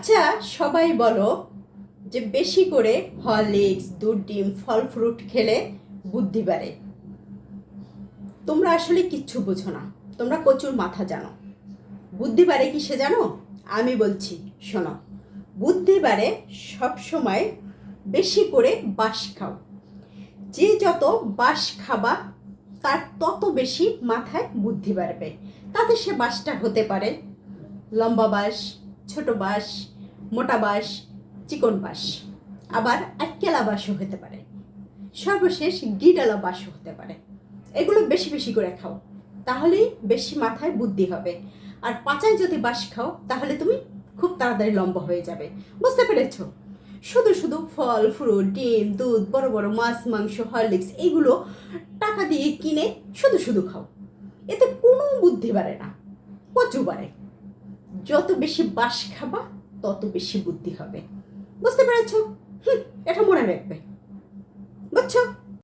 আচ্ছা, সবাই বলো যে বেশি করে হরলিক্স, দুধ, ডিম, ফল ফ্রুট খেলে বুদ্ধি বাড়ে। তোমরা আসলে কিচ্ছু বুঝো না, তোমরা কচুর মাথা জানো। বুদ্ধি বাড়ে কিসে জানো? আমি বলছি, শোনো। বুদ্ধি বাড়ে সবসময় বেশি করে বাঁশ খাও। যে যত বাঁশ খাবা তার তত বেশি মাথায় বুদ্ধি বাড়বে। তাতে সে বাঁশটা হতে পারে লম্বা বাঁশ, ছোট বাঁশ, মোটা বাঁশ, চিকন বাঁশ, আবার আটকেলা বাঁশও হতে পারে, সর্বশেষ গিডালা বাঁশও হতে পারে। এগুলো বেশি বেশি করে খাও, তাহলেই বেশি মাথায় বুদ্ধি হবে। আর পাঁচায় যদি বাঁশ খাও তাহলে তুমি খুব তাড়াতাড়ি লম্বা হয়ে যাবে। বুঝতে পেরেছ? শুধু শুধু ফল ফ্রুট, ডিম, দুধ, বড় বড় মাছ, মাংস, হরলিক্স এইগুলো টাকা দিয়ে কিনে শুধু শুধু খাও। এতে কোনো বুদ্ধি বাড়ে না, কচু বাড়ে। যত বেশি বাঁশ খাবা তত বেশি বুদ্ধি হবে। বুঝতে পেরেছ? এটা মনে রাখবে। বুঝছো?